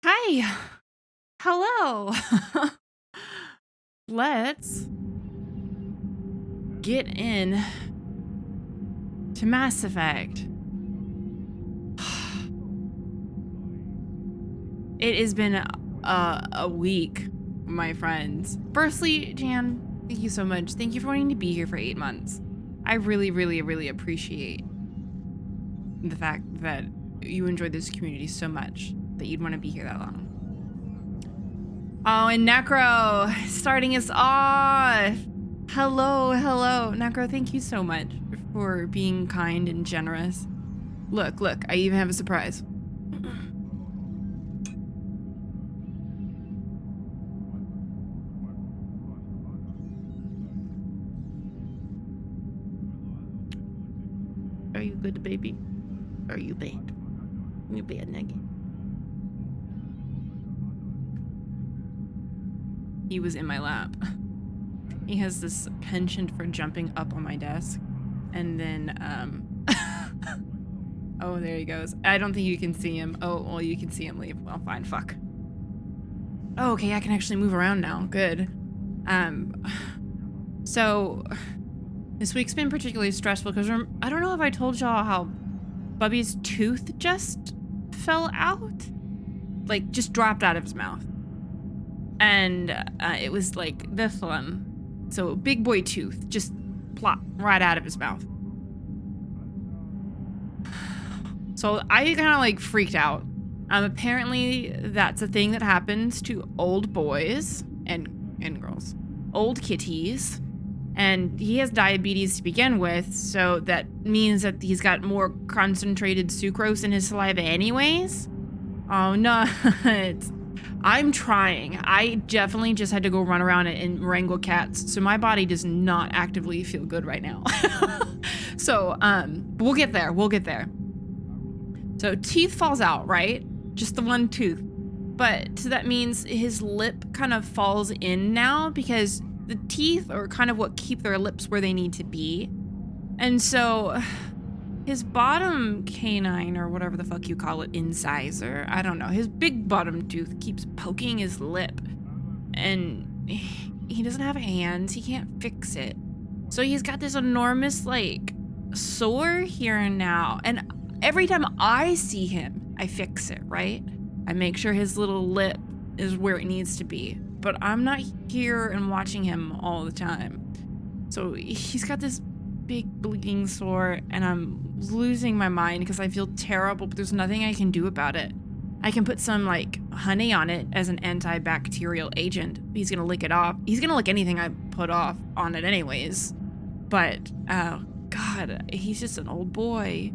Hi. Hello. Let's get in to Mass Effect. It has been a week, my friends. Firstly, Jan, thank you so much. Thank you for wanting to be here for 8 months. I really, really, really appreciate the fact that you enjoyed this community so much that you'd want to be here that long. Oh, and Necro starting us off. Hello, hello. Necro, thank you so much for being kind and generous. Look, I even have a surprise. Are you good, baby? Are you bad? You bad, nugget. He was in my lap. He has this penchant for jumping up on my desk. And then, oh, there he goes. I don't think you can see him. Oh, well, you can see him leave. Well, fine, fuck. Oh, okay, I can actually move around now. Good. So, this week's been particularly stressful because I don't know if I told y'all how Bubby's tooth just fell out. Like, just dropped out of his mouth. And it was like this one. So big boy tooth just plop right out of his mouth. So I kind of like freaked out. Apparently that's a thing that happens to old boys and girls, old kitties. And he has diabetes to begin with, so that means that he's got more concentrated sucrose in his saliva anyways. Oh no. I'm trying. I definitely just had to go run around and wrangle cats, so my body does not actively feel good right now. So, we'll get there. We'll get there. So, teeth falls out, right? Just the one tooth. But so that means his lip kind of falls in now because the teeth are kind of what keep their lips where they need to be. And so his bottom canine, or whatever the fuck you call it, incisor, I don't know, his big bottom tooth keeps poking his lip. And he doesn't have hands, he can't fix it. So he's got this enormous, like, sore here and now. And every time I see him, I fix it, right? I make sure his little lip is where it needs to be. But I'm not here and watching him all the time. So he's got this big bleeding sore and I'm losing my mind because I feel terrible, but there's nothing I can do about it. I can put some like honey on it as an antibacterial agent. He's gonna lick it off. He's gonna lick anything I put off on it anyways. But oh God, he's just an old boy.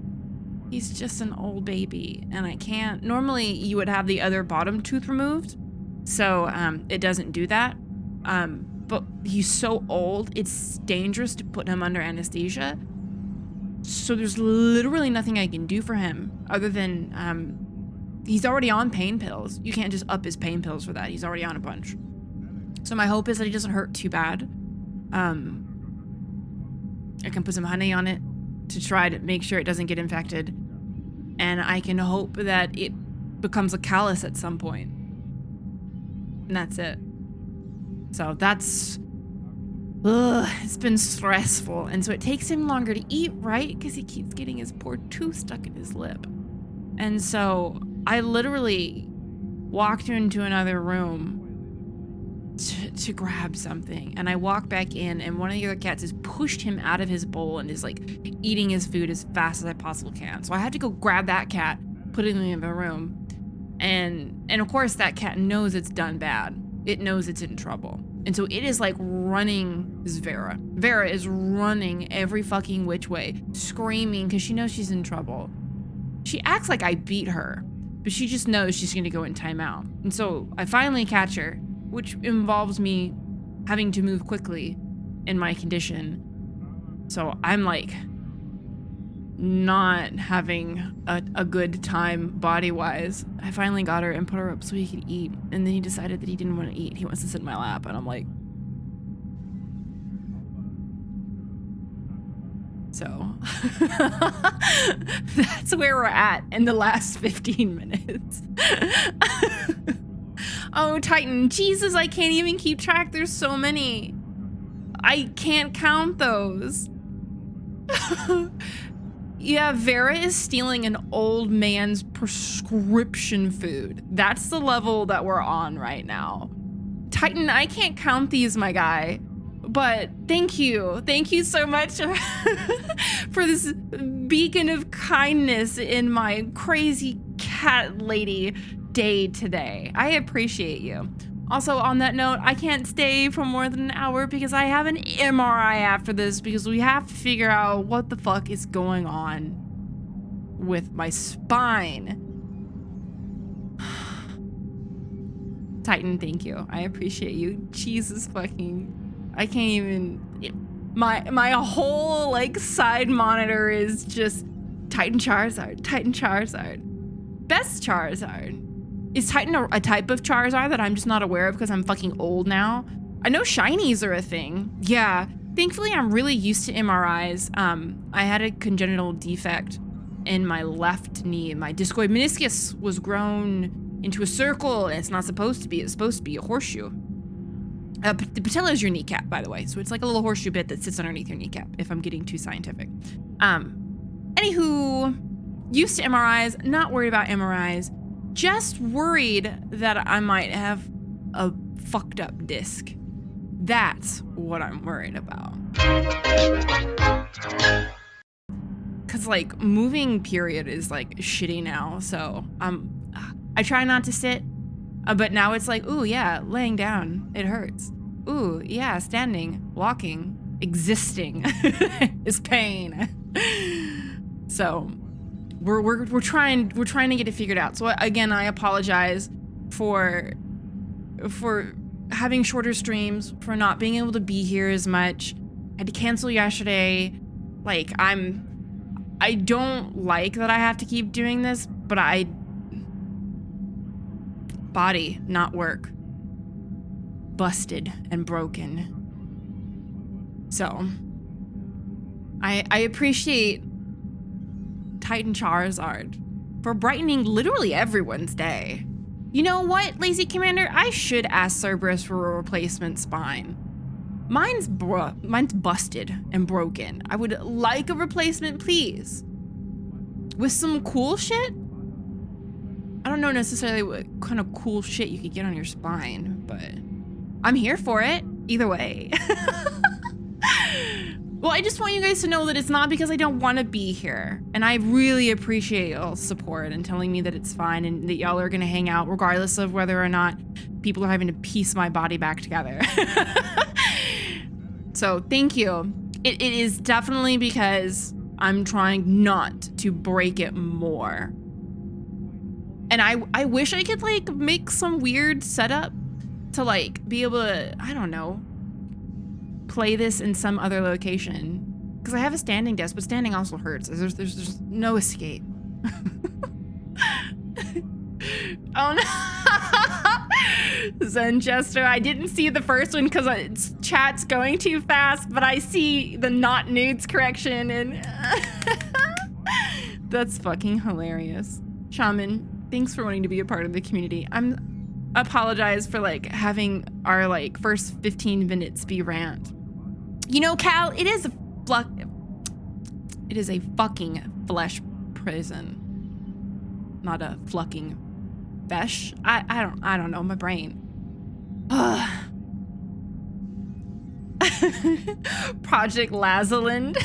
He's just an old baby and I can't. Normally you would have the other bottom tooth removed. So it doesn't do that. But he's so old, it's dangerous to put him under anesthesia. So there's literally nothing I can do for him other than he's already on pain pills. You can't just up his pain pills for that. He's already on a bunch. So my hope is that he doesn't hurt too bad. I can put some honey on it to try to make sure it doesn't get infected. And I can hope that it becomes a callus at some point. And that's it. So that's, it's been stressful. And so it takes him longer to eat, right? Because he keeps getting his poor tooth stuck in his lip. And so I literally walked into another room to grab something. And I walk back in and one of the other cats has pushed him out of his bowl and is like eating his food as fast as I possibly can. So I had to go grab that cat, put it in the other room. And of course that cat knows it's done bad. It knows it's in trouble. And so it is like running this Vera. Vera is running every fucking which way, screaming because she knows she's in trouble. She acts like I beat her, but she just knows she's gonna go in timeout. And so I finally catch her, which involves me having to move quickly in my condition. So I'm like not having a good time body-wise. I finally got her and put her up so he could eat, and then he decided that he didn't want to eat. He wants to sit in my lap, and I'm like, so that's where we're at in the last 15 minutes. Oh, Titan, Jesus, I can't even keep track. There's so many. I can't count those. Yeah, Vera is stealing an old man's prescription food. That's the level that we're on right now. Titan, I can't count these, my guy, but thank you. Thank you so much for this beacon of kindness in my crazy cat lady day today. I appreciate you. Also, on that note, I can't stay for more than an hour because I have an MRI after this because we have to figure out what the fuck is going on with my spine. Titan, thank you. I appreciate you. Jesus fucking, I can't even, my whole like side monitor is just Titan Charizard, Titan Charizard. Best Charizard. Is Titan a type of Charizard that I'm just not aware of because I'm fucking old now? I know shinies are a thing. Yeah, thankfully I'm really used to MRIs. I had a congenital defect in my left knee. My discoid meniscus was grown into a circle and it's not supposed to be. It's supposed to be a horseshoe. The patella is your kneecap, by the way. So it's like a little horseshoe bit that sits underneath your kneecap, if I'm getting too scientific. Anywho, used to MRIs, not worried about MRIs. Just worried that I might have a fucked up disc. That's what I'm worried about. Cause like moving period is like shitty now. So I try not to sit, but now it's like, ooh yeah, laying down, it hurts. Ooh yeah, standing, walking, existing is pain. So we're trying to get it figured out. So again, I apologize for having shorter streams, for not being able to be here as much. I had to cancel yesterday. Like I don't like that I have to keep doing this, but body, not work. Busted and broken. So I appreciate Titan Charizard for brightening literally everyone's day. You know what, Lazy Commander? I should ask Cerberus for a replacement spine. Mine's busted and broken. I would like a replacement, please. With some cool shit? I don't know necessarily what kind of cool shit you could get on your spine, but I'm here for it, either way. Well, I just want you guys to know that it's not because I don't want to be here. And I really appreciate y'all's support and telling me that it's fine and that y'all are going to hang out regardless of whether or not people are having to piece my body back together. So thank you. It is definitely because I'm trying not to break it more. And I wish I could like make some weird setup to like be able to, I don't know, play this in some other location. Because I have a standing desk, but standing also hurts. There's no escape. Oh no. Zen Jester, I didn't see the first one because chat's going too fast, but I see the not nudes correction and that's fucking hilarious. Shaman, thanks for wanting to be a part of the community. Apologize for like having our like first 15 minutes be rant. You know, Cal, it is a fucking flesh prison, not a flucking fesh. I don't know, my brain. Project Lazarland.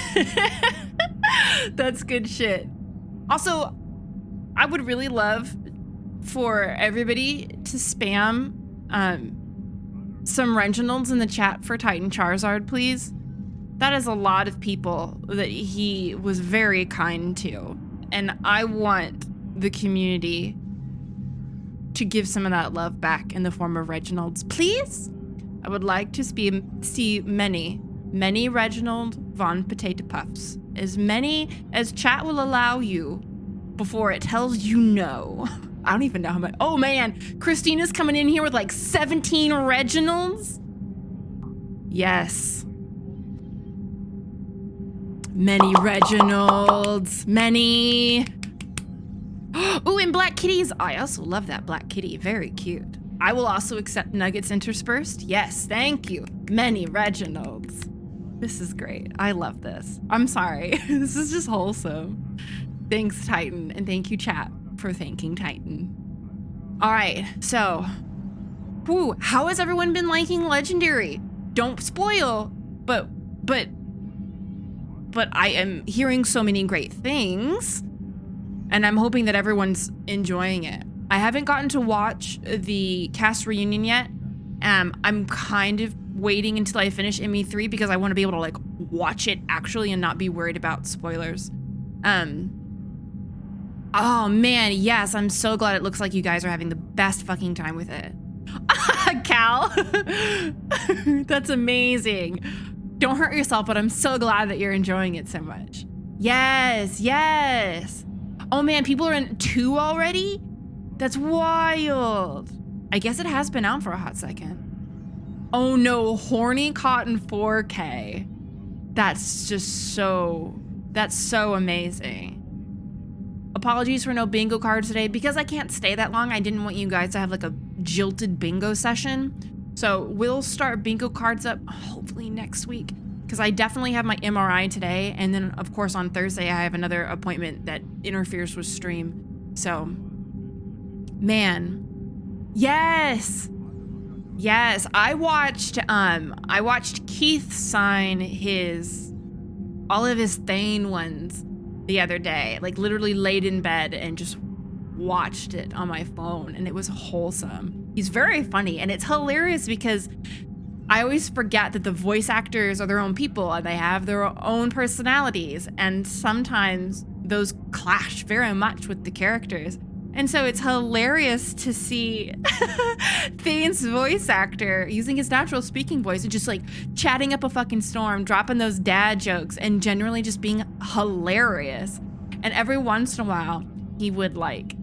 That's good shit. Also, I would really love for everybody to spam some Reginalds in the chat for Titan Charizard, please. That is a lot of people that he was very kind to. And I want the community to give some of that love back in the form of Reginalds, please. I would like to see many Reginald Von Potato Puffs. As many as chat will allow you before it tells you no. I don't even know how much. Oh man, Christina's coming in here with like 17 Reginalds. Yes. Many Reginalds, many. Ooh, and Black Kitties. I also love that Black Kitty, very cute. I will also accept nuggets interspersed. Yes, thank you. Many Reginalds. This is great. I love this. I'm sorry. This is just wholesome. Thanks, Titan. And thank you, chat, for thanking Titan. All right, so, whew, how has everyone been liking Legendary? Don't spoil, but I am hearing so many great things, and I'm hoping that everyone's enjoying it. I haven't gotten to watch the cast reunion yet. I'm kind of waiting until I finish ME3 because I want to be able to like watch it actually and not be worried about spoilers. Oh man, yes, I'm so glad it looks like you guys are having the best fucking time with it. Cal, that's amazing. Don't hurt yourself, but I'm so glad that you're enjoying it so much. Yes, yes. Oh man, people are in 2 already? That's wild. I guess it has been out for a hot second. Oh no, Horny Cotton 4K. That's just that's so amazing. Apologies for no bingo cards today. Because I can't stay that long, I didn't want you guys to have like a jilted bingo session. So we'll start bingo cards up hopefully next week, because I definitely have my MRI today. And then of course on Thursday, I have another appointment that interferes with stream. So, man, yes. Yes, I watched Keith sign all of his Thane ones the other day, like literally laid in bed and just watched it on my phone, and it was wholesome. He's very funny, and it's hilarious because I always forget that the voice actors are their own people and they have their own personalities, and sometimes those clash very much with the characters. And so it's hilarious to see Thane's voice actor using his natural speaking voice and just like chatting up a fucking storm, dropping those dad jokes, and generally just being hilarious. And every once in a while, he would like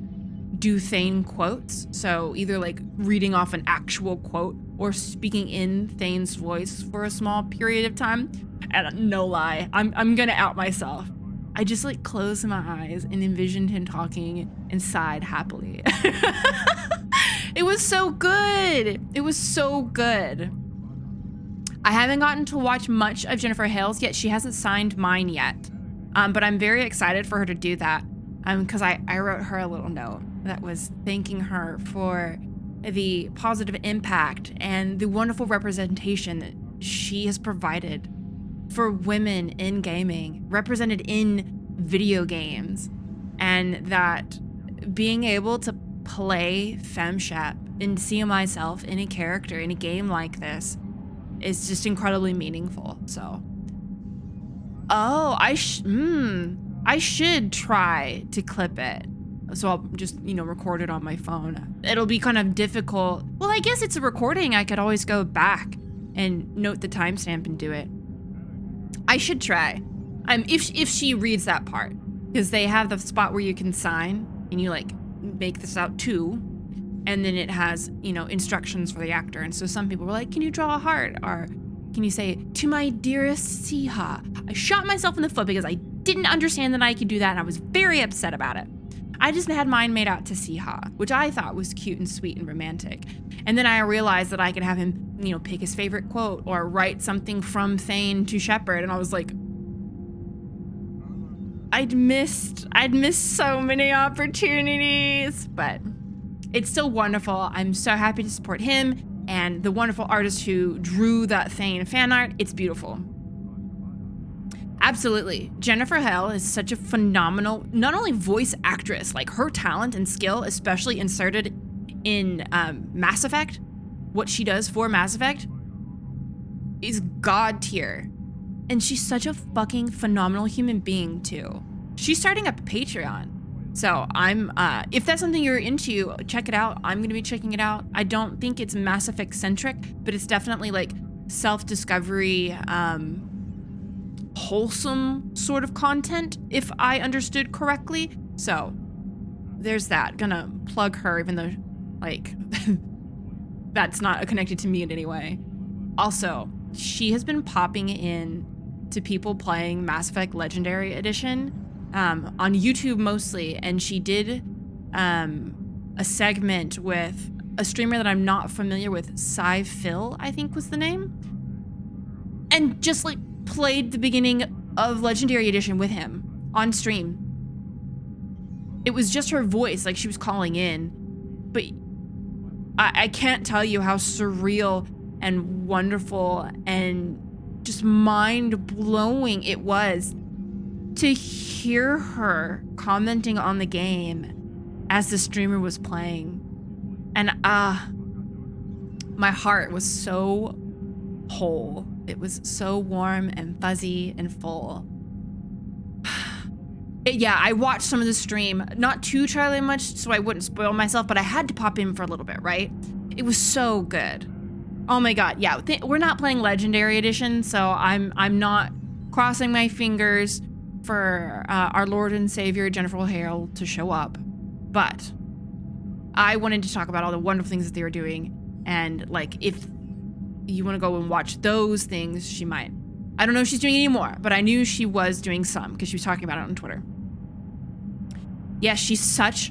do Thane quotes. So either like reading off an actual quote or speaking in Thane's voice for a small period of time. And no lie, I'm gonna out myself. I just like closed my eyes and envisioned him talking and sighed happily. It was so good. It was so good. I haven't gotten to watch much of Jennifer Hale's yet. She hasn't signed mine yet. But I'm very excited for her to do that. Because I wrote her a little note that was thanking her for the positive impact and the wonderful representation that she has provided for women in gaming, represented in video games, and that being able to play Femshep and see myself in a character in a game like this is just incredibly meaningful. So, oh, I should try to clip it. So I'll just, record it on my phone. It'll be kind of difficult. Well, I guess it's a recording. I could always go back and note the timestamp and do it. I should try. If she reads that part, because they have the spot where you can sign and you like make this out too, and then it has instructions for the actor. And so some people were like, "Can you draw a heart?" Or can you say, "To my dearest 𝒂𝒶." I shot myself in the foot because I didn't understand that I could do that, and I was very upset about it. I just had mine made out to 𝒂𝒶, which I thought was cute and sweet and romantic. And then I realized that I could have him, pick his favorite quote or write something from Thane to Shepard. And I was like, I'd missed so many opportunities, but it's still wonderful. I'm so happy to support him and the wonderful artist who drew that Thane fan art. It's beautiful. Absolutely. Jennifer Hale is such a phenomenal, not only voice actress, like her talent and skill, especially inserted in Mass Effect, what she does for Mass Effect is god tier. And she's such a fucking phenomenal human being too. She's starting up a Patreon. So if that's something you're into, check it out. I'm gonna be checking it out. I don't think it's Mass Effect centric, but it's definitely like self-discovery, wholesome sort of content, if I understood correctly. So there's that. Gonna plug her, even though like that's not connected to me in any way. Also, she has been popping in to people playing Mass Effect Legendary Edition on YouTube mostly, and she did a segment with a streamer that I'm not familiar with, 𝒂𝒹𝒃, I think was the name, and just like played the beginning of Legendary Edition with him on stream. It was just her voice, like she was calling in, but I can't tell you how surreal and wonderful and just mind-blowing it was to hear her commenting on the game as the streamer was playing. And my heart was so whole. It was so warm and fuzzy and full. Yeah, I watched some of the stream, not too terribly much so I wouldn't spoil myself, but I had to pop in for a little bit, right? It was so good. Oh my God, yeah, we're not playing Legendary Edition, so I'm not crossing my fingers for our Lord and Savior Jennifer Hale to show up, but I wanted to talk about all the wonderful things that they were doing, and like if you want to go and watch those things, she might. I don't know if she's doing any more, but I knew she was doing some because she was talking about it on Twitter. Yeah, she's such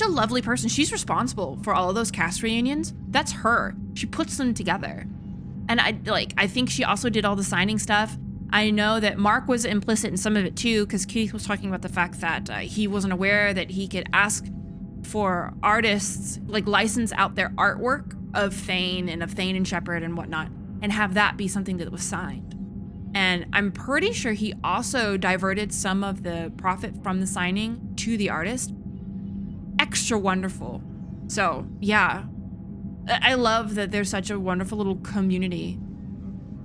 a lovely person. She's responsible for all of those cast reunions. That's her. She puts them together. And I think she also did all the signing stuff. I know that Mark was implicit in some of it too, because Keith was talking about the fact that he wasn't aware that he could ask for artists, like license out their artwork of 𝒂𝒃 and Shepard and whatnot, and have that be something that was signed. And I'm pretty sure he also diverted some of the profit from the signing to the artist. Extra wonderful. So yeah, I love that there's such a wonderful little community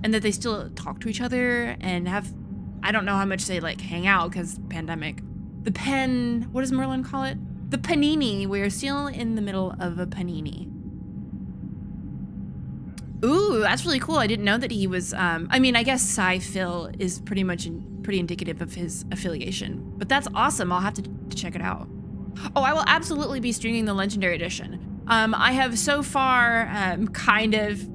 and that they still talk to each other and have, I don't know how much they like hang out because pandemic. The pen, what does Merlin call it? The panini. We're still in the middle of a panini. Ooh, that's really cool. I didn't know that he was, I mean, I guess 𝒂𝒹𝒃 is pretty much pretty indicative of his affiliation, but that's awesome. I'll have to check it out. Oh, I will absolutely be streaming the Legendary Edition. I have so far kind of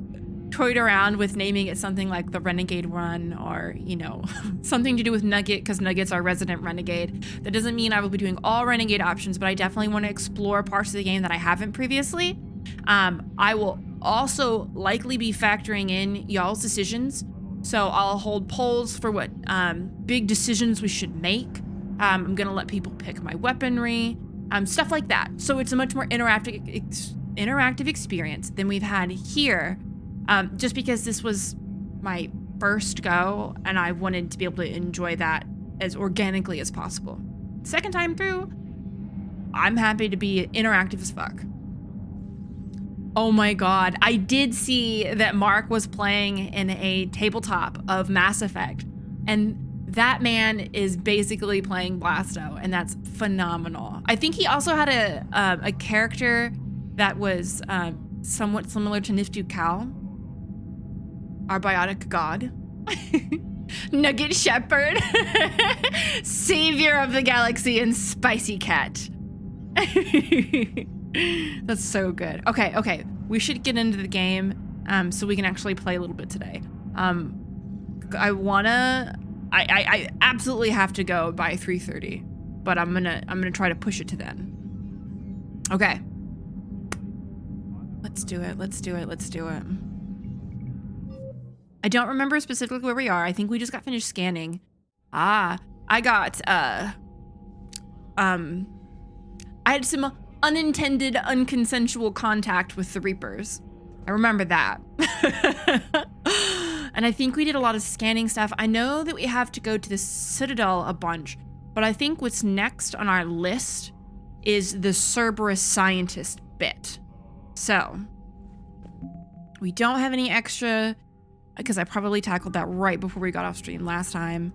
toyed around with naming it something like the Renegade Run or, you know, something to do with Nugget because Nugget's our resident Renegade. That doesn't mean I will be doing all Renegade options, but I definitely want to explore parts of the game that I haven't previously. I will also likely be factoring in y'all's decisions. So I'll hold polls for what big decisions we should make. I'm gonna let people pick my weaponry, stuff like that. So it's a much more interactive experience than we've had here. Just because this was my first go and I wanted to be able to enjoy that as organically as possible. Second time through, I'm happy to be interactive as fuck. Oh my God, I did see that Mark was playing in a tabletop of Mass Effect, and that man is basically playing Blasto, and that's phenomenal. I think he also had a character that was somewhat similar to 𝒂𝒹𝒾𝒶, our biotic god. Nugget Shepard, savior of the galaxy and spicy cat. That's so good. Okay, we should get into the game so we can actually play a little bit today. I absolutely have to go by 3:30, but I'm gonna try to push it to then. Okay. Let's do it. I don't remember specifically where we are. I think we just got finished scanning. I got I had some unintended, unconsensual contact with the Reapers. I remember that. And I think we did a lot of scanning stuff. I know that we have to go to the Citadel a bunch, but I think what's next on our list is the 𝒸𝒴 scientist bit. So we don't have any extra, because I probably tackled that right before we got off stream last time.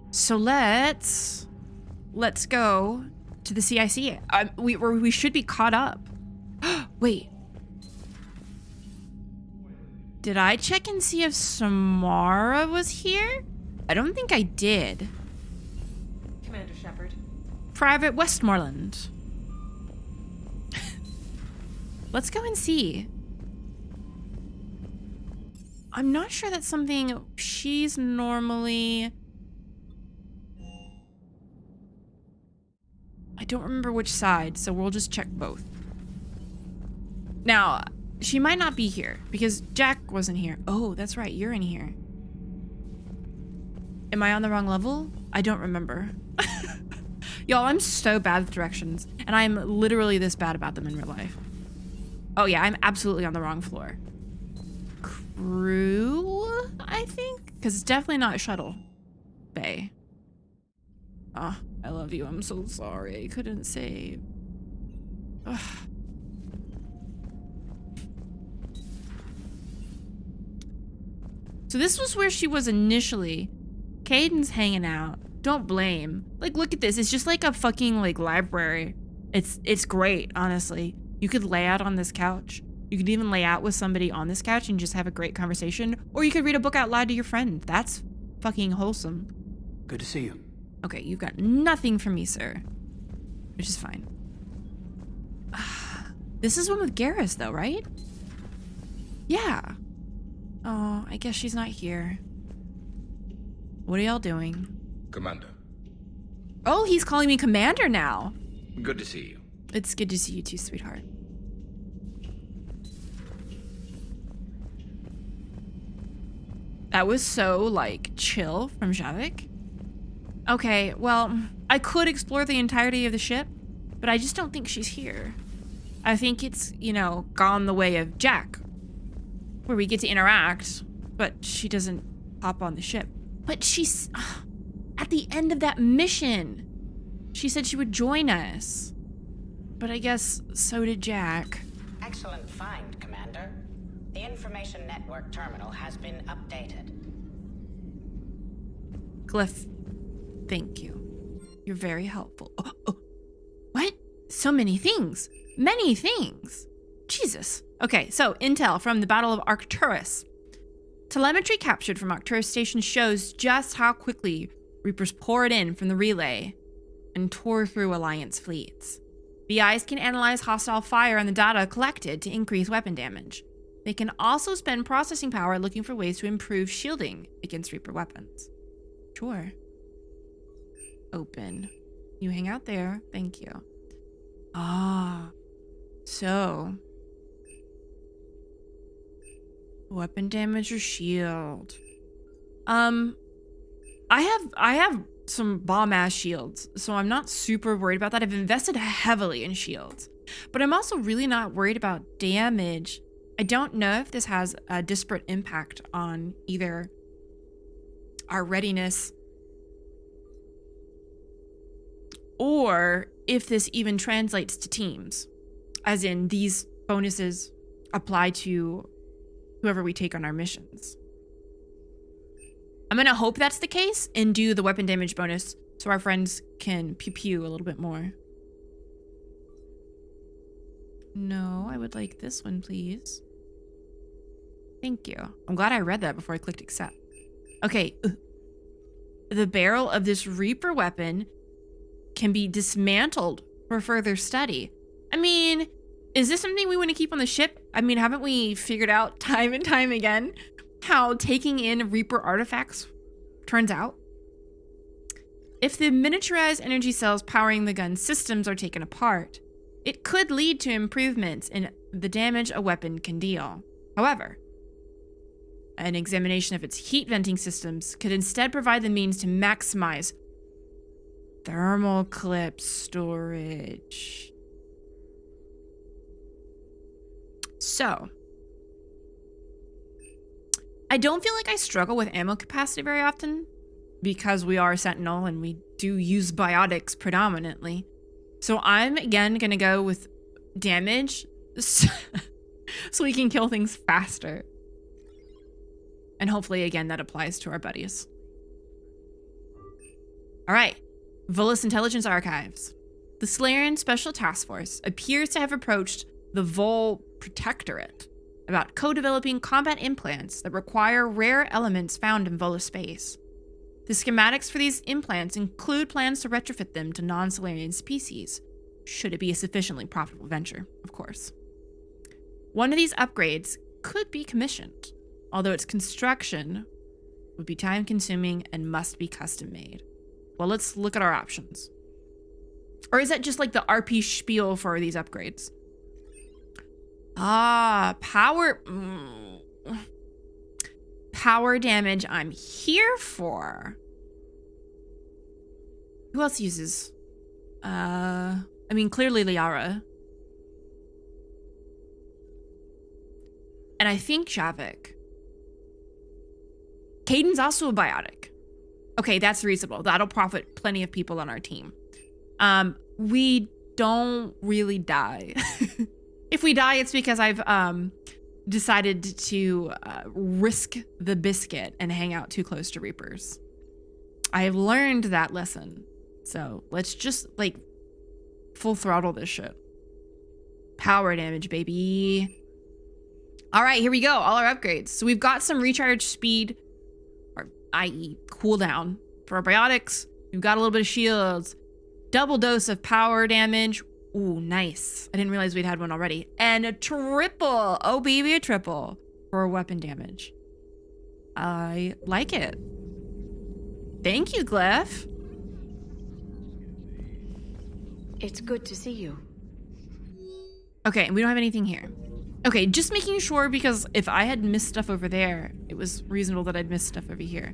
So let's go to the CIC. We should be caught up. Wait. Did I check and see if Samara was here? I don't think I did. Commander Shepard. Private Westmoreland. Let's go and see. I'm not sure that's something she's normally... I don't remember which side, so we'll just check both. Now, she might not be here because Jack wasn't here. Oh, that's right. You're in here. Am I on the wrong level? I don't remember. Y'all, I'm so bad with directions, and I'm literally this bad about them in real life. Oh yeah, I'm absolutely on the wrong floor. Crew, I think? Because it's definitely not shuttle bay. Oh, I love you. I'm so sorry. I couldn't save. Ugh. So this was where she was initially. Caden's hanging out. Don't blame. Like, look at this. It's just like a fucking like library. It's great, honestly. You could lay out on this couch. You could even lay out with somebody on this couch and just have a great conversation. Or you could read a book out loud to your friend. That's fucking wholesome. Good to see you. Okay, you've got nothing from me, sir. Which is fine. This is one with Garrus, though, right? Yeah. Oh, I guess she's not here. What are y'all doing? Commander. Oh, he's calling me Commander now. Good to see you. It's good to see you too, sweetheart. That was so, like, chill from 𝒂�la𝒃. Okay, well, I could explore the entirety of the ship, but I just don't think she's here. I think it's, you know, gone the way of Jack, where we get to interact, but she doesn't hop on the ship. But she's at the end of that mission. She said she would join us. But I guess so did Jack. Excellent find, Commander. The information network terminal has been updated. Glyph, thank you. You're very helpful. Oh. What? So many things. Many things. Jesus. Okay, so intel from the Battle of Arcturus. Telemetry captured from Arcturus Station shows just how quickly Reapers poured in from the relay and tore through Alliance fleets. BIs can analyze hostile fire and the data collected to increase weapon damage. They can also spend processing power looking for ways to improve shielding against Reaper weapons. Sure. Open. You hang out there. Thank you. Ah. So. Weapon damage or shield. I have some bomb-ass shields, so I'm not super worried about that. I've invested heavily in shields, but I'm also really not worried about damage. I don't know if this has a disparate impact on either our readiness or if this even translates to teams, as in these bonuses apply to whoever we take on our missions. I'm gonna hope that's the case and do the weapon damage bonus so our friends can pew-pew a little bit more. No, I would like this one, please. Thank you. I'm glad I read that before I clicked accept. Okay. The barrel of this Reaper weapon can be dismantled for further study. I mean, is this something we want to keep on the ship? I mean, haven't we figured out time and time again how taking in Reaper artifacts turns out? If the miniaturized energy cells powering the gun systems are taken apart, it could lead to improvements in the damage a weapon can deal. However, an examination of its heat venting systems could instead provide the means to maximize thermal clip storage. So, I don't feel like I struggle with ammo capacity very often because we are Sentinel and we do use biotics predominantly. So I'm again gonna go with damage so we can kill things faster. And hopefully again that applies to our buddies. All right, Volus Intelligence Archives. The Solarian Special Task Force appears to have approached the Vol Protectorate about co-developing combat implants that require rare elements found in Volus space. The schematics for these implants include plans to retrofit them to non-Solarian species, should it be a sufficiently profitable venture, of course. One of these upgrades could be commissioned, although its construction would be time-consuming and must be custom-made. Well, let's look at our options. Or is that just like the RP spiel for these upgrades? Ah, power. Power damage I'm here for. Who else uses? I mean, clearly Liara. And I think 𝒂𝒃. Kaiden's also a biotic. Okay, that's reasonable. That'll profit plenty of people on our team. We don't really die. If we die, it's because I've decided to risk the biscuit and hang out too close to Reapers. I have learned that lesson. So let's just like full throttle this shit. Power damage, baby. All right, here we go. All our upgrades. So we've got some recharge speed, or i.e. cooldown for our biotics. We've got a little bit of shields. Double dose of power damage. Ooh, nice. I didn't realize we'd had one already. And a triple. Oh, baby, a triple for weapon damage. I like it. Thank you, Glyph. It's good to see you. Okay, we don't have anything here. Okay, just making sure, because if I had missed stuff over there, it was reasonable that I'd missed stuff over here.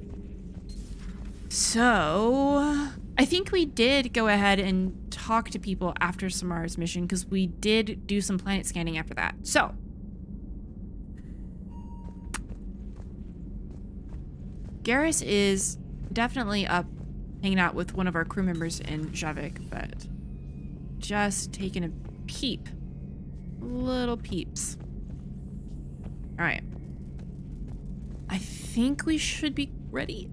So I think we did go ahead and talk to people after Samara's mission, because we did do some planet scanning after that. So Garrus is definitely up hanging out with one of our crew members in 𝒂𝒃, but just taking a peep. Little peeps. All right. I think we should be ready.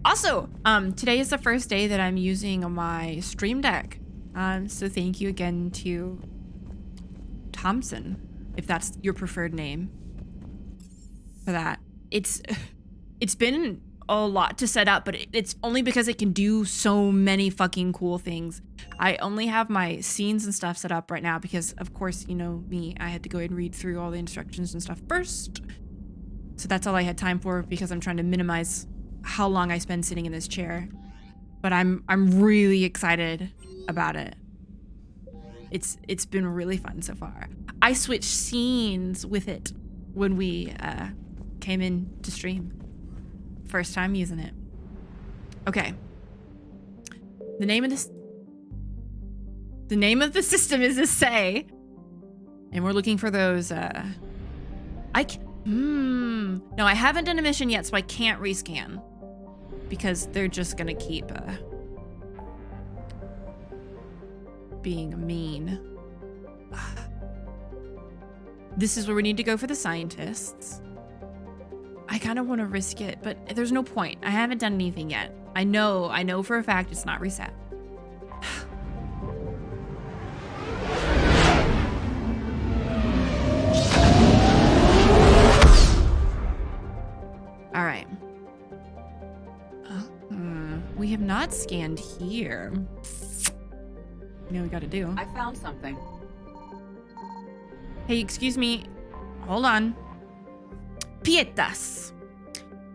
Also, today is the first day that I'm using my stream deck. So thank you again to Thompson, if that's your preferred name, for that. It's been a lot to set up, but it's only because it can do so many fucking cool things. I only have my scenes and stuff set up right now because, of course, you know me, I had to go ahead and read through all the instructions and stuff first. So that's all I had time for, because I'm trying to minimize how long I spend sitting in this chair. But I'm really excited about it. It's been really fun so far. I switched scenes with it when we came in to stream. First time using it. Okay. The name of the system is Assae. And we're looking for those no, I haven't done a mission yet, so I can't rescan, because they're just gonna keep being mean. This is where we need to go for the scientists. I kind of want to risk it, but there's no point. I haven't done anything yet. I know for a fact it's not reset. All right. We have not scanned here. You know what we gotta do. I found something. Hey, excuse me. Hold on. Pietas.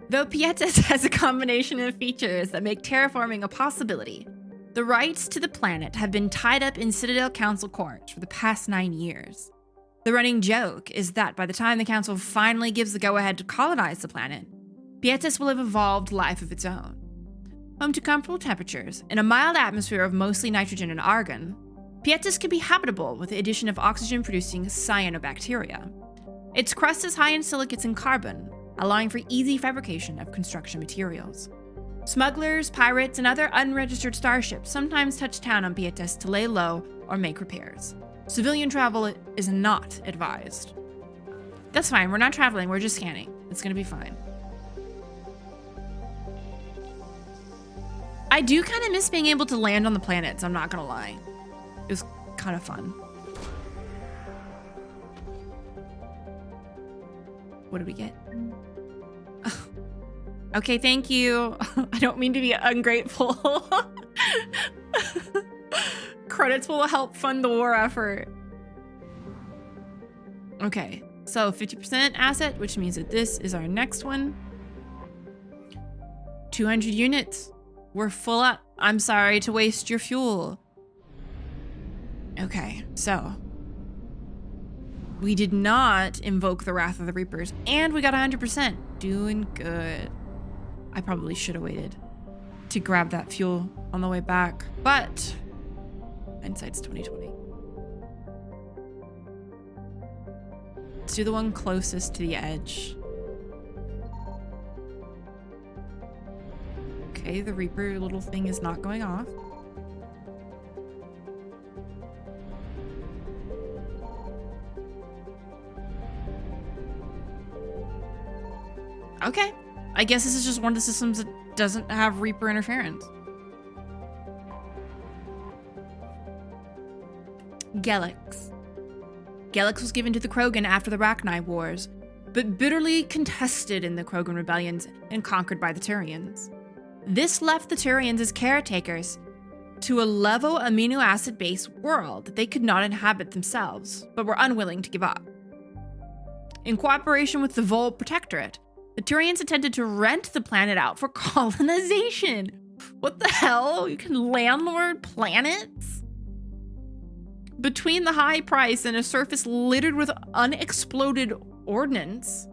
Though Pietas has a combination of features that make terraforming a possibility, the rights to the planet have been tied up in Citadel Council courts for the past 9 years. The running joke is that by the time the Council finally gives the go-ahead to colonize the planet, Pietas will have evolved life of its own. Home to comfortable temperatures and a mild atmosphere of mostly nitrogen and argon, Pietas could be habitable with the addition of oxygen-producing cyanobacteria. Its crust is high in silicates and carbon, allowing for easy fabrication of construction materials. Smugglers, pirates, and other unregistered starships sometimes touch town on Pietas to lay low or make repairs. Civilian travel is not advised. That's fine, we're not traveling, we're just scanning. It's gonna be fine. I do kind of miss being able to land on the planets, I'm not gonna lie. It was kind of fun. What do we get? Okay, thank you. I don't mean to be ungrateful. Credits will help fund the war effort. Okay, so 50% asset, which means that this is our next one. 200 units. We're full up. I'm sorry to waste your fuel. Okay, so We did not invoke the Wrath of the Reapers, and we got 100%. Doing good. I probably should have waited to grab that fuel on the way back, but hindsight's 2020. Let's do the one closest to the edge. Okay, the Reaper little thing is not going off. Okay, I guess this is just one of the systems that doesn't have Reaper interference. Gelix. Gelix was given to the Krogan after the Rachni Wars, but bitterly contested in the Krogan rebellions and conquered by the Turians. This left the Turians as caretakers to a level amino acid-based world that they could not inhabit themselves, but were unwilling to give up. In cooperation with the Vol Protectorate, the Turians intended to rent the planet out for colonization. What the hell? You can landlord planets? Between the high price and a surface littered with unexploded ordnance.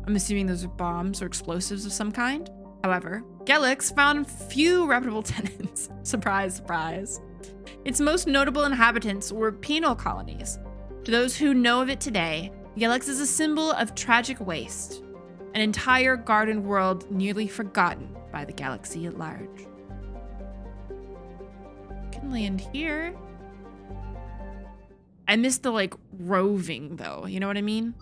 I'm assuming those are bombs or explosives of some kind. However, Gelix found few reputable tenants. Surprise, surprise. Its most notable inhabitants were penal colonies. To those who know of it today, Gelix is a symbol of tragic waste, an entire garden world nearly forgotten by the galaxy at large. Can land here. I missed the like roving though, you know what I mean?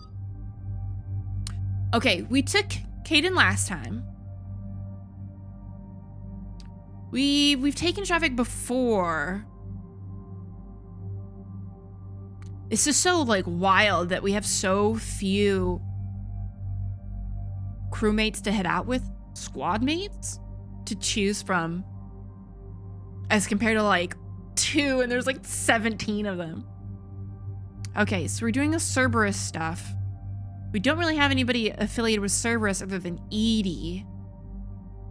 Okay, we took Kaidan last time. We've taken traffic before. It's just so like wild that we have so few crewmates to head out with, squad mates to choose from, as compared to like 2 and there's like 17 of them. Okay, so we're doing the Cerberus stuff. We don't really have anybody affiliated with Cerberus other than Edie.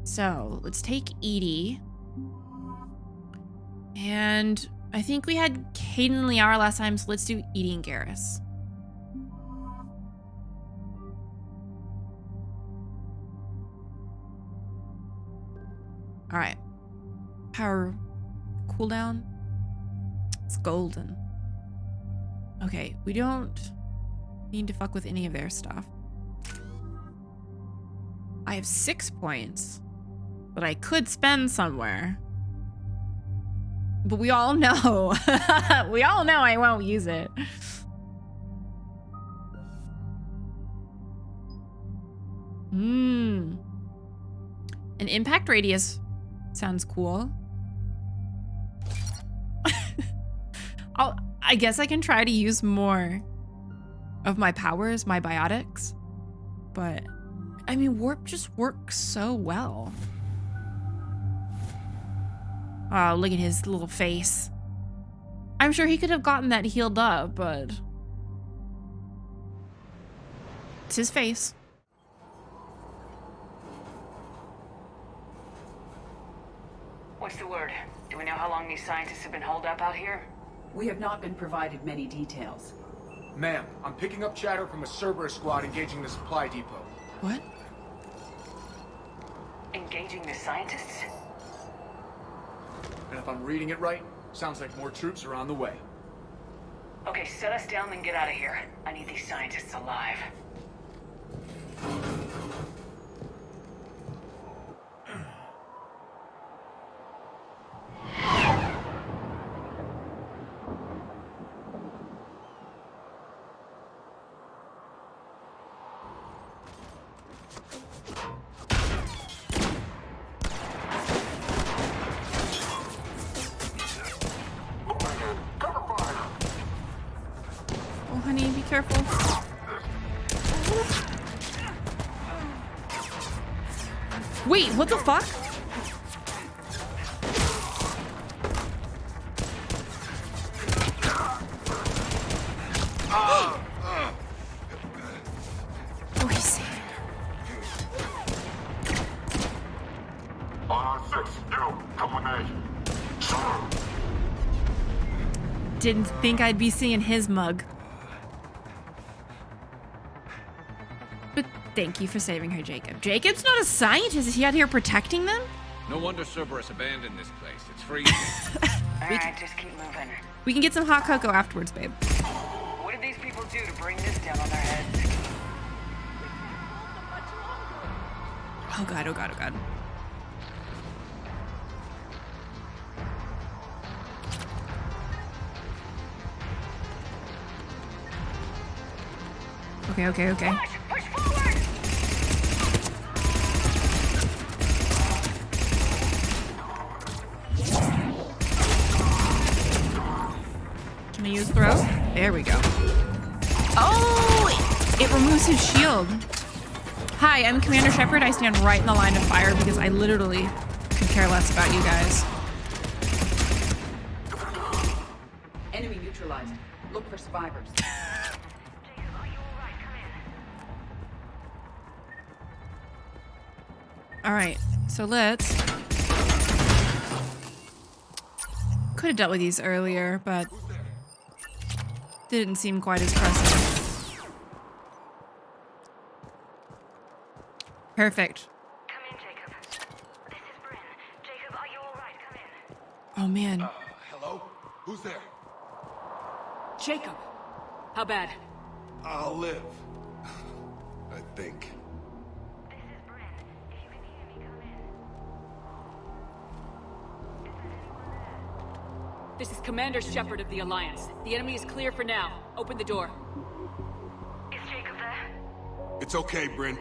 So let's take Edie. And I think we had Kaidan and Liara last time, so let's do Edie and Garrus. All right. Power cooldown. It's golden. Okay, we don't need to fuck with any of their stuff. I have 6 points that I could spend somewhere. But we all know, we all know I won't use it. An impact radius sounds cool. I guess I can try to use more of my powers, my biotics. But, I mean, warp just works so well. Oh, look at his little face. I'm sure he could have gotten that healed up, but it's his face. What's the word? Do we know how long these scientists have been holed up out here? We have not been provided many details. Ma'am, I'm picking up chatter from a Cerberus squad engaging the supply depot. What? Engaging the scientists? And if I'm reading it right, sounds like more troops are on the way. Okay, set us down and get out of here. I need these scientists alive. Careful. Wait, what the fuck? Oh, he's safe. Didn't think I'd be seeing his mug. But thank you for saving her, Jacob. Jacob's not a scientist. Is he out here protecting them? No wonder Cerberus abandoned this place. It's freezing. Alright, just keep moving. We can get some hot cocoa afterwards, babe. What did these people do to bring this down on their heads? Oh god, oh god, oh god. Okay, okay, okay. Push forward! Can I use throw? There we go. Oh! It removes his shield. Hi, I'm Commander Shepard. I stand right in the line of fire because I literally could care less about you guys. Enemy neutralized. Look for survivors. Alright, so let's... Could have dealt with these earlier, but didn't seem quite as pressing. Perfect. Come in, Jacob. This is Bryn. Jacob, are you alright? Come in. Oh man. Hello? Who's there? Jacob! How bad? I'll live. I think. This is Bryn. If you can hear me, come in. Is there anyone there? This is Commander Shepard of the Alliance. The enemy is clear for now. Open the door. Is Jacob there? It's okay, Bryn.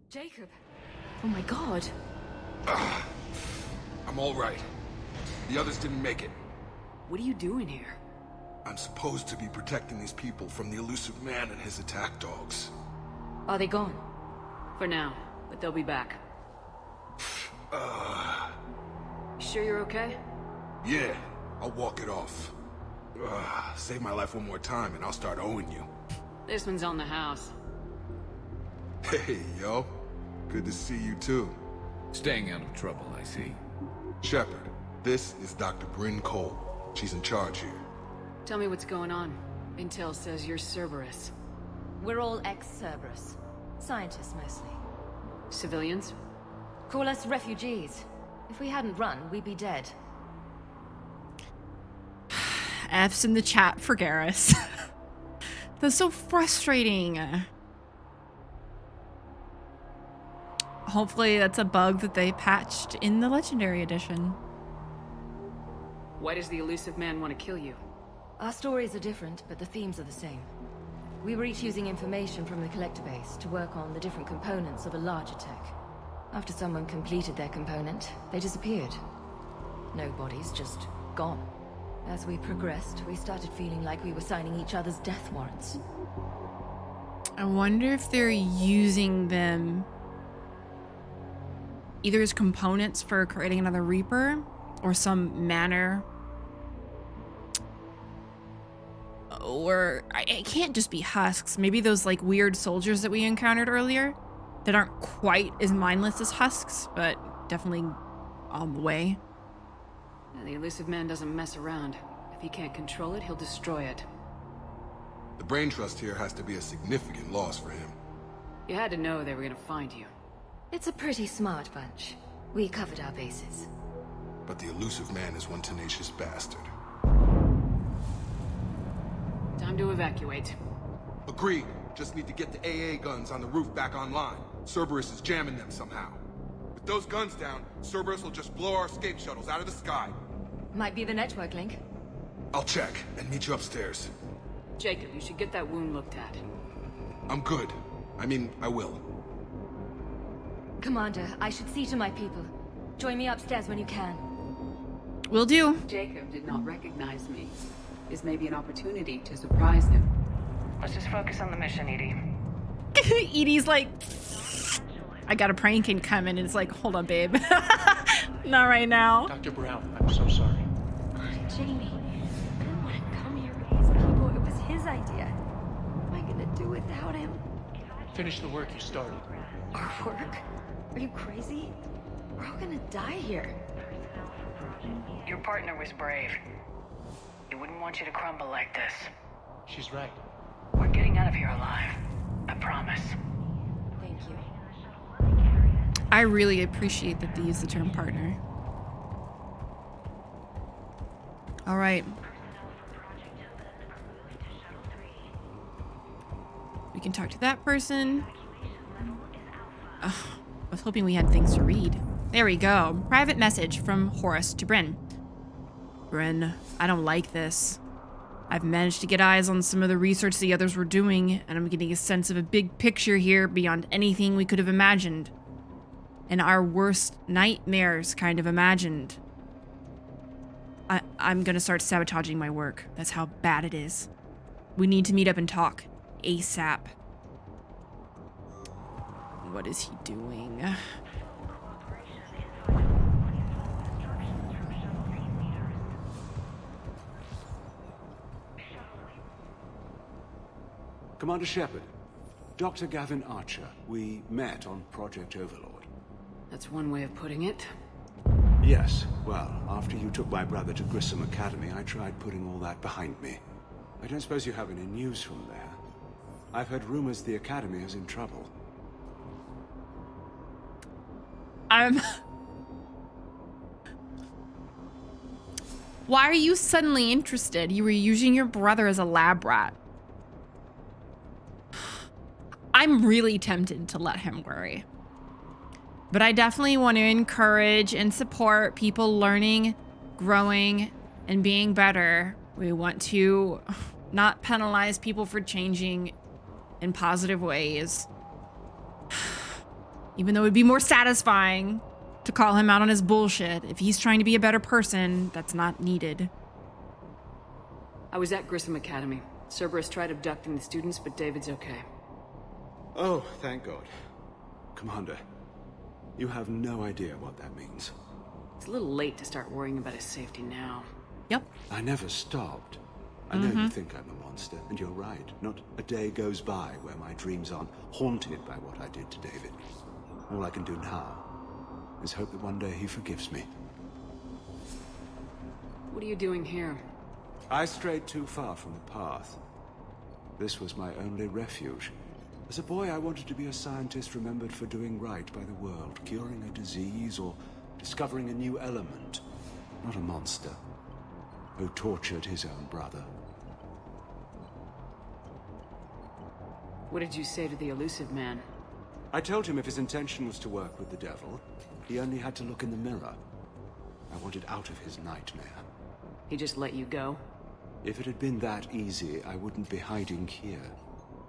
Jacob! Oh my god. I'm all right. The others didn't make it. What are you doing here? I'm supposed to be protecting these people from the Illusive Man and his attack dogs. Are they gone? For now, but they'll be back. You sure you're okay? Yeah, I'll walk it off. Save my life one more time and I'll start owing you. This one's on the house. Hey, yo. Good to see you too. Staying out of trouble, I see. Shepard, this is Dr. Bryn Cole. She's in charge here. Tell me what's going on. Intel says you're Cerberus. We're all ex-Cerberus. Scientists, mostly. Civilians? Call us refugees. If we hadn't run, we'd be dead. F's in the chat for Garrus. That's so frustrating. Hopefully that's a bug that they patched in the Legendary Edition. Why does the Illusive Man want to kill you? Our stories are different, but the themes are the same. We were each using information from the collector base to work on the different components of a larger tech. After someone completed their component, they disappeared. No bodies, just gone. As we progressed, we started feeling like we were signing each other's death warrants. I wonder if they're using them either as components for creating another Reaper or some manner, or it can't just be husks. Maybe those like weird soldiers that we encountered earlier that aren't quite as mindless as husks, but definitely on the way. The Illusive Man doesn't mess around. If he can't control it, he'll destroy it. The brain trust here has to be a significant loss for him. You had to know they were gonna find you. It's a pretty smart bunch. We covered our bases. But the Illusive Man is one tenacious bastard. Time to evacuate. Agreed. Just need to get the AA guns on the roof back online. Cerberus is jamming them somehow. With those guns down, Cerberus will just blow our escape shuttles out of the sky. Might be the network link. I'll check and meet you upstairs. Jacob, you should get that wound looked at. I'm good. I mean, I will. Commander, I should see to my people. Join me upstairs when you can. Will do. Jacob did not recognize me. This may be an opportunity to surprise him. Let's just focus on the mission, Edie. Edie's like, I got a prank incoming, and it's like, hold on, babe. Not right now. Dr. Brown, I'm so sorry. Jamie, I didn't want to come here with these people. It was his idea. What am I gonna do without him? Finish the work you started. Our work? Are you crazy? We're all gonna die here. Your partner was brave. He wouldn't want you to crumble like this. She's right. We're getting out of here alive. I promise. Thank you. I really appreciate that they use the term partner. All right. We can talk to that person. Ugh, I was hoping we had things to read. There we go. Private message from Horace to Bryn. Bryn, I don't like this. I've managed to get eyes on some of the research the others were doing, and I'm getting a sense of a big picture here beyond anything we could have imagined. And our worst nightmares kind of imagined. I'm gonna start sabotaging my work. That's how bad it is. We need to meet up and talk. ASAP. What is he doing? Commander Shepard, Dr. Gavin Archer. We met on Project Overlord. That's one way of putting it. Yes, well, after you took my brother to 𝒸𝒾𝒶, I tried putting all that behind me. I don't suppose you have any news from there. I've heard rumors the Academy is in trouble. Why are you suddenly interested? You were using your brother as a lab rat. I'm really tempted to let him worry. But I definitely want to encourage and support people learning, growing, and being better. We want to not penalize people for changing in positive ways. Even though it would be more satisfying to call him out on his bullshit. If he's trying to be a better person, that's not needed. I was at 𝒸𝒾𝒶. 𝒸𝒵erus tried abducting the students, but David's okay. Oh, thank God. Commander, you have no idea what that means. It's a little late to start worrying about his safety now. Yep. I never stopped. I know you think I'm a monster, and you're right. Not a day goes by where my dreams aren't haunted by what I did to David. All I can do now is hope that one day he forgives me. What are you doing here? I strayed too far from the path. This was my only refuge. As a boy, I wanted to be a scientist remembered for doing right by the world, curing a disease or discovering a new element. Not a monster who tortured his own brother. What did you say to the Illusive Man? I told him if his intention was to work with the devil, he only had to look in the mirror. I wanted out of his nightmare. He just let you go? If it had been that easy, I wouldn't be hiding here.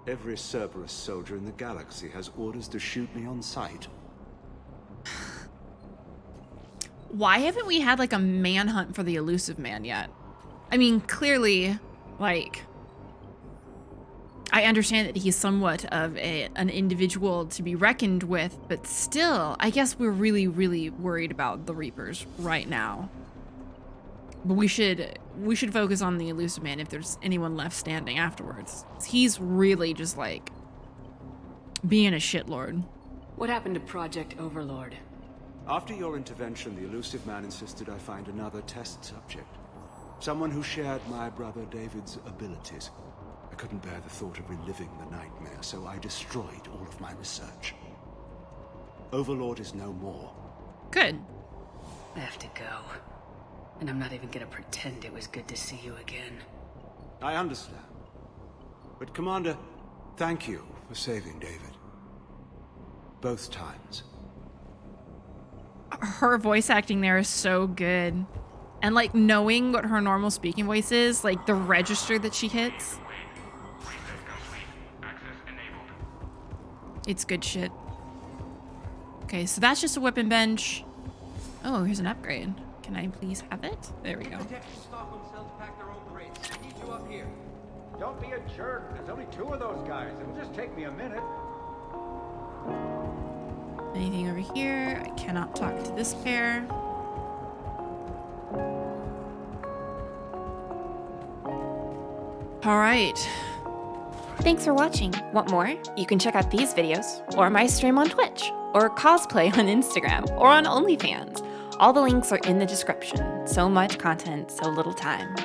Every 𝒸𝒵erus soldier in the galaxy has orders to shoot me on sight. Why haven't we had like a manhunt for the Illusive Man yet? I mean, clearly, like, I understand that he's somewhat of an individual to be reckoned with, but still, I guess we're really, really worried about the Reapers right now. But we should focus on the Illusive Man if there's anyone left standing afterwards. He's really just like being a shitlord. What happened to Project Overlord? After your intervention, the Illusive Man insisted I find another test subject. Someone who shared my brother David's abilities. I couldn't bear the thought of reliving the nightmare, so I destroyed all of my research. Overlord is no more. Good. I have to go. And I'm not even gonna pretend it was good to see you again. I understand. But Commander, thank you for saving David. Both times. Her voice acting there is so good. And like knowing what her normal speaking voice is, like the register that she hits. It's good shit. Okay, so that's just a weapon bench. Oh, here's an upgrade. Can I please have it? There we go. Don't be a jerk. There's only 2 of those guys. It'll just take me a minute. Anything over here? I cannot talk to this pair. All right. Thanks for watching. Want more? You can check out these videos, or my stream on Twitch, or cosplay on Instagram, or on OnlyFans. All the links are in the description. So much content, so little time.